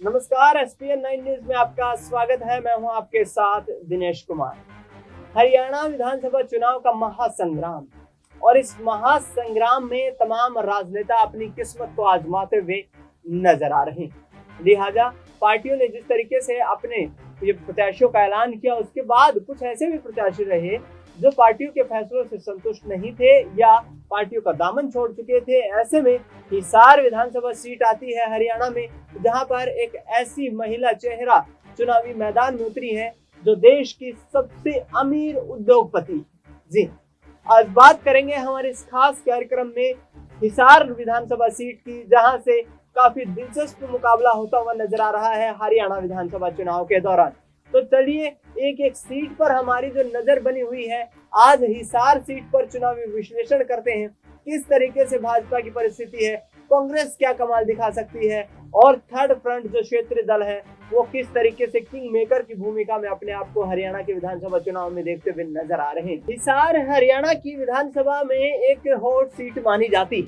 नमस्कार, ESPN 9 news में आपका स्वागत है। मैं हूं आपके साथ दिनेश कुमार। हरियाणा विधानसभा चुनाव का महासंग्राम और इस महासंग्राम में तमाम राजनेता अपनी किस्मत को आजमाते हुए नजर आ रहे हैं। लिहाजा पार्टियों ने जिस तरीके से अपने प्रत्याशियों का ऐलान किया, उसके बाद कुछ ऐसे भी प्रत्याशी रहे जो पार्टियों के फैसलों से संतुष्ट नहीं थे या पार्टियों का दामन छोड़ चुके थे। ऐसे में हिसार विधानसभा सीट आती है हरियाणा में, जहां पर एक ऐसी महिला चेहरा चुनावी मैदान में उतरी है जो देश की सबसे अमीर उद्योगपति। जी, आज बात करेंगे हमारे इस खास कार्यक्रम में हिसार विधानसभा सीट की, जहां से काफी दिलचस्प मुकाबला होता हुआ नजर आ रहा है हरियाणा विधानसभा चुनाव के दौरान। तो चलिए एक एक सीट पर हमारी जो नजर बनी हुई है, आज हिसार सीट पर चुनावी विश्लेषण करते हैं। किस तरीके से भाजपा की परिस्थिति है, कांग्रेस क्या कमाल दिखा सकती है और थर्ड फ्रंट जो क्षेत्रीय दल है वो किस तरीके से किंग मेकर की भूमिका में अपने आप को हरियाणा के विधानसभा चुनाव में देखते हुए नजर आ रहे हैं। हिसार हरियाणा की विधानसभा में एक हॉट सीट मानी जाती है।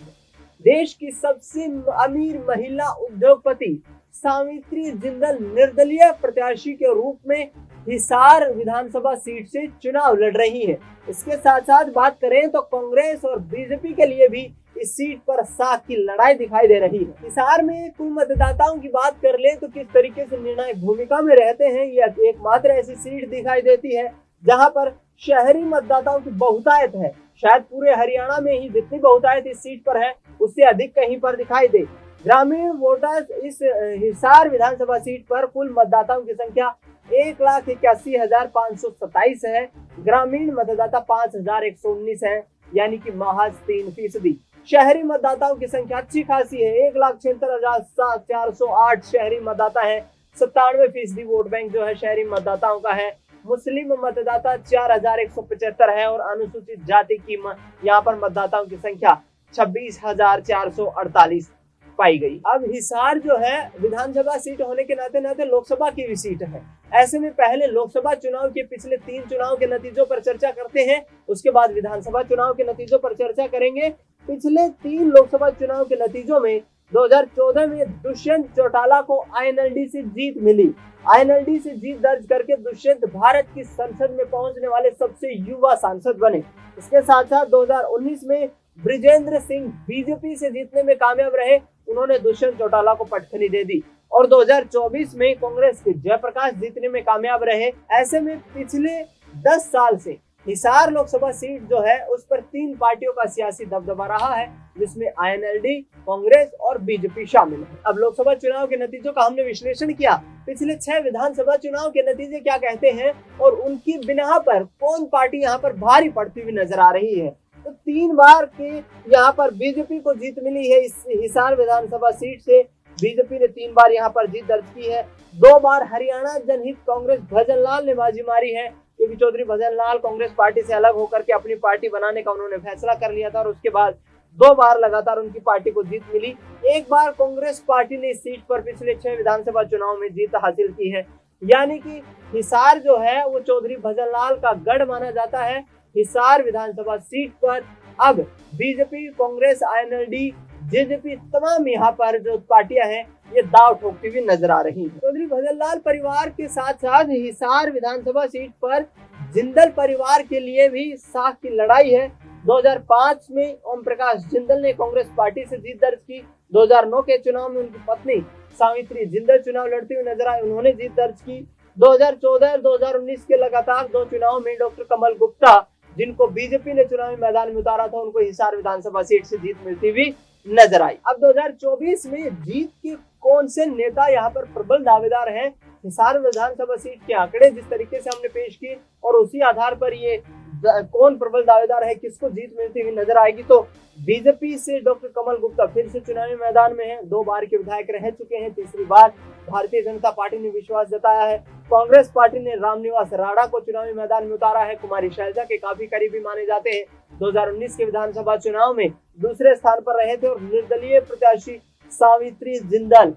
देश की सबसे अमीर महिला उद्योगपति सावित्री जिंदल निर्दलीय प्रत्याशी के रूप में हिसार विधानसभा सीट से चुनाव लड़ रही है। इसके साथ साथ बात करें तो कांग्रेस और बीजेपी के लिए भी इस सीट पर साख की लड़ाई दिखाई दे रही है। हिसार में कुल मतदाताओं की बात कर ले तो किस तरीके से निर्णायक भूमिका में रहते हैं, यह एकमात्र ऐसी सीट दिखाई देती है जहां पर शहरी मतदाताओं की बहुतायत है। शायद पूरे हरियाणा में ही जितनी बहुतायत इस सीट पर है उससे अधिक कहीं पर दिखाई दे। ग्रामीण वोटर्स इस हिसार विधानसभा सीट पर कुल मतदाताओं की संख्या 1,81,527 है। ग्रामीण मतदाता 5,119 है, यानी कि महज 3%। शहरी मतदाताओं की संख्या अच्छी खासी है, 1,76,408 शहरी मतदाता है। 97% वोट बैंक जो है शहरी मतदाताओं का है। मुस्लिम मतदाता 4,175 है और अनुसूचित जाति की यहाँ पर मतदाताओं की संख्या 26,448 पाई गई। अब हिसार जो है विधानसभा सीट होने के नाते नाते लोकसभा की भी सीट है। ऐसे में पहले लोकसभा चुनाव के पिछले 3 चुनाव के नतीजों पर चर्चा करते हैं, उसके बाद विधानसभा चुनाव के नतीजों पर चर्चा करेंगे। पिछले 3 लोकसभा चुनाव के नतीजों में 2014 में दुष्यंत चौटाला को आईएनएलडी से जीत मिली। आईएनएलडी से जीत दर्ज करके दुष्यंत भारत की संसद में पहुंचने वाले सबसे युवा सांसद बने। इसके साथ साथ 2019 में ब्रिजेंद्र सिंह बीजेपी से जीतने में कामयाब रहे, उन्होंने दुष्यंत चौटाला को पटखनी दे दी। और 2024 में कांग्रेस के जयप्रकाश जीतने में कामयाब रहे। ऐसे में पिछले 10 साल से हिसार लोकसभा सीट जो है उस पर 3 पार्टियों का सियासी दबदबा रहा है, जिसमें आईएनएलडी, कांग्रेस और बीजेपी शामिल है। अब लोकसभा चुनाव के नतीजों का हमने विश्लेषण किया। पिछले 6 विधानसभा चुनाव के नतीजे क्या कहते हैं और उनकी बिना पर कौन पार्टी यहाँ पर भारी पड़ती हुई नजर आ रही है। तो 3 बार के यहाँ पर बीजेपी को जीत मिली है। इस हिसार विधानसभा सीट से बीजेपी ने 3 बार यहाँ पर जीत दर्ज की है। 2 बार हरियाणा जनहित कांग्रेस भजनलाल ने बाजी मारी है, क्योंकि चौधरी भजनलाल कांग्रेस पार्टी से अलग होकर के अपनी पार्टी बनाने का उन्होंने फैसला कर लिया था और उसके बाद 2 बार लगातार उनकी पार्टी को जीत मिली। 1 बार कांग्रेस पार्टी ने इस सीट पर पिछले 6 विधानसभा चुनाव में जीत हासिल की है। यानी कि हिसार जो है वो चौधरी भजनलाल का गढ़ माना जाता है। हिसार विधानसभा सीट पर अब बीजेपी, कांग्रेस, आईएनएलडी, जेजेपी तमाम यहाँ पर जो पार्टियां हैं ये दाव ठोकती हुई नजर आ रही हैं। चौधरी भजनलाल परिवार के साथ साथ हिसार विधानसभा सीट पर जिंदल परिवार के लिए भी साख की लड़ाई है। 2005 में ओम प्रकाश जिंदल ने कांग्रेस पार्टी से जीत दर्ज की। 2009 के चुनाव में उनकी पत्नी सावित्री जिंदल चुनाव लड़ती हुई नजर आई, उन्होंने जीत दर्ज की। 2014 और 2019 के लगातार 2 चुनाव में डॉक्टर कमल गुप्ता, जिनको बीजेपी ने चुनावी मैदान में उतारा था, उनको हिसार विधानसभा सीट से जीत मिलती हुई नजर आई। अब 2024 में जीत के कौन से नेता यहाँ पर प्रबल दावेदार हैं, हिसार विधानसभा सीट के आंकड़े जिस तरीके से हमने पेश किए और उसी आधार पर ये कौन प्रबल दावेदार है, किसको जीत मिलती हुई नजर आएगी। तो बीजेपी से डॉक्टर कमल गुप्ता फिर से चुनावी मैदान में हैं, 2 बार के विधायक रह चुके हैं, तीसरी बार भारतीय जनता पार्टी ने विश्वास जताया है। कांग्रेस पार्टी ने रामनिवास राणा को चुनावी मैदान में उतारा है, कुमारी शैलजा के काफी करीबी माने जाते हैं। 2019 के विधानसभा चुनाव में दूसरे स्थान पर रहे थे और निर्दलीय प्रत्याशी सावित्री जिंदल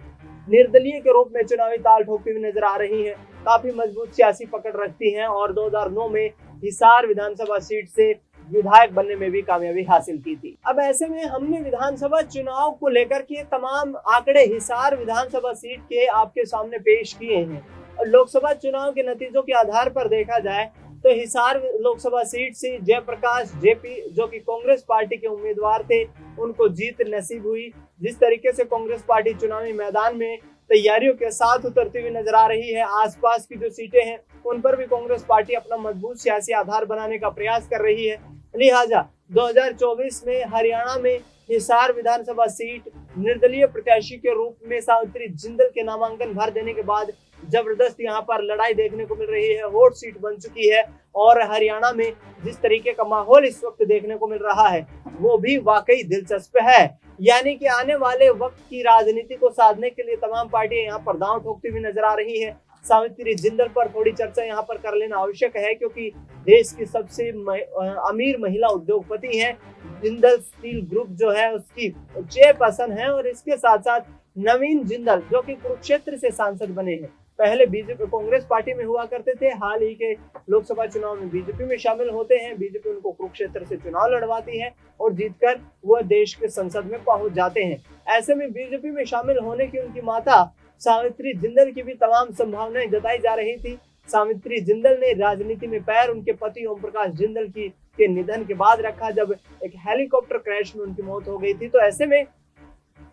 निर्दलीय के रूप में चुनावी ताल ठोकती हुई नजर आ रही हैं, काफी मजबूत सियासी पकड़ रखती हैं और 2009 में हिसार विधानसभा सीट से विधायक बनने में भी कामयाबी हासिल की थी। अब ऐसे में हमने विधानसभा चुनाव को लेकर के तमाम आंकड़े हिसार विधानसभा सीट के आपके सामने पेश किए हैं और लोकसभा चुनाव के नतीजों के आधार पर देखा जाए तो हिसार लोकसभा सीट से जयप्रकाश जेपी जो कि कांग्रेस पार्टी के उम्मीदवार थे, उनको जीत नसीब हुई। जिस तरीके से कांग्रेस पार्टी चुनावी मैदान में तैयारियों के साथ उतरती हुई नजर आ रही है, आसपास की जो सीटें हैं उन पर भी कांग्रेस पार्टी अपना मजबूत सियासी आधार बनाने का प्रयास कर रही है। लिहाजा 2024 में हरियाणा में हिसार विधानसभा सीट निर्दलीय प्रत्याशी के रूप में सावित्री जिंदल के नामांकन भर देने के बाद जबरदस्त यहाँ पर लड़ाई देखने को मिल रही है, हॉट सीट बन चुकी है। और हरियाणा में जिस तरीके का माहौल इस वक्त देखने को मिल रहा है वो भी वाकई दिलचस्प है। यानी कि आने वाले वक्त की राजनीति को साधने के लिए तमाम पार्टियां यहाँ पर दांव ठोकती हुई नजर आ रही है। सावित्री जिंदल पर थोड़ी चर्चा यहाँ पर कर लेना आवश्यक है क्योंकि देश की सबसे अमीर महिला उद्योगपति हैं। जिंदल स्टील ग्रुप जो है उसकी चेयरपर्सन है और इसके साथ साथ नवीन जिंदल जो कि कुरुक्षेत्र से सांसद बने हैं, पहले बीजेपी कांग्रेस पार्टी में हुआ करते थे, हाल ही के लोकसभा चुनाव में बीजेपी में शामिल होते हैं। बीजेपी उनको कुरुक्षेत्र से चुनाव लड़वाती है और जीतकर वह देश के संसद में पहुंच जाते हैं। ऐसे में बीजेपी में शामिल होने की उनकी माता सावित्री जिंदल की भी तमाम संभावनाएं जताई जा रही थी। सावित्री जिंदल ने राजनीति में पैर उनके पति ओम प्रकाश जिंदल के निधन के बाद रखा, जब एक हेलीकॉप्टर क्रैश में उनकी मौत हो गई थी। तो ऐसे में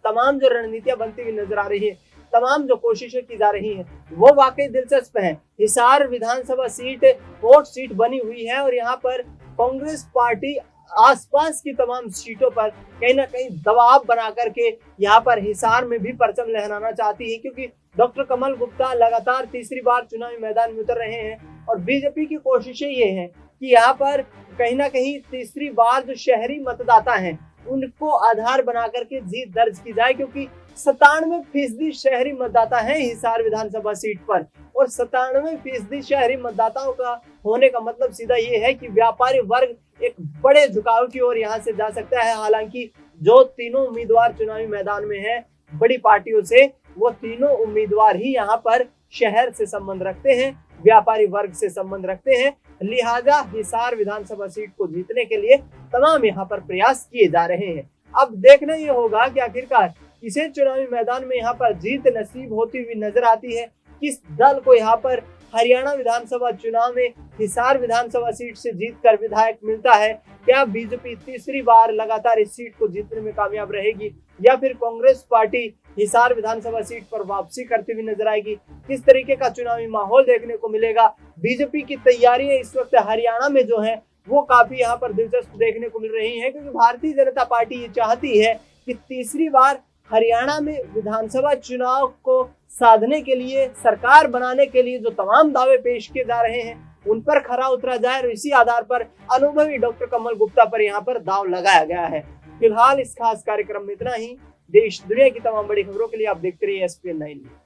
तमाम जो रणनीतियां बनती हुई नजर आ रही है, तमाम जो कोशिशें की जा रही हैं वो वाकई दिलचस्प है। हिसार विधानसभा सीट हॉट सीट बनी हुई है और यहाँ पर कांग्रेस पार्टी आसपास की तमाम सीटों पर कहीं ना कहीं दबाव बना करके यहाँ पर हिसार में भी परचम लहराना चाहती है, क्योंकि डॉक्टर कमल गुप्ता लगातार तीसरी बार चुनावी मैदान में उतर रहे हैं और बीजेपी की कोशिशें ये हैं कि यहाँ पर कहीं ना कहीं तीसरी बार जो शहरी मतदाता हैं उनको आधार बना करके जीत दर्ज की जाए, क्योंकि 97% शहरी मतदाता हैं हिसार विधानसभा सीट पर और 97% शहरी मतदाताओं का होने का मतलब सीधा ये है कि व्यापारी वर्ग एक बड़े झुकाव की ओर यहाँ से जा सकता है। हालांकि जो तीनों उम्मीदवार चुनावी मैदान में हैं बड़ी पार्टियों से, वो तीनों उम्मीदवार ही यहाँ पर शहर से संबंध रखते हैं, व्यापारी वर्ग से संबंध रखते हैं। लिहाजा हिसार विधानसभा सीट को जीतने के लिए तमाम यहाँ पर प्रयास किए जा रहे हैं। अब देखना ये होगा कि आखिरकार किसे चुनावी मैदान में यहाँ पर जीत नसीब होती हुई नजर आती है, किस दल को यहाँ पर हरियाणा विधानसभा चुनाव में हिसार विधानसभा सीट से जीतकर विधायक मिलता है। क्या बीजेपी तीसरी बार लगातार इस सीट को जीतने में कामयाब रहेगी या फिर कांग्रेस पार्टी हिसार विधानसभा सीट पर वापसी करती हुई नजर आएगी? किस तरीके का चुनावी माहौल देखने को मिलेगा? बीजेपी की तैयारियां इस वक्त हरियाणा में जो है वो काफी यहाँ पर दिलचस्प देखने को मिल रही है, क्योंकि भारतीय जनता पार्टी ये चाहती है कि तीसरी बार हरियाणा में विधानसभा चुनाव को साधने के लिए, सरकार बनाने के लिए जो तमाम दावे पेश किए जा रहे हैं उन पर खरा उतरा जाए और इसी आधार पर अनुभवी डॉक्टर कमल गुप्ता पर यहाँ पर दाव लगाया गया है। फिलहाल इस खास कार्यक्रम में इतना ही। देश दुनिया की तमाम बड़ी खबरों के लिए आप देखते रहिए SPN 9 न्यूज़।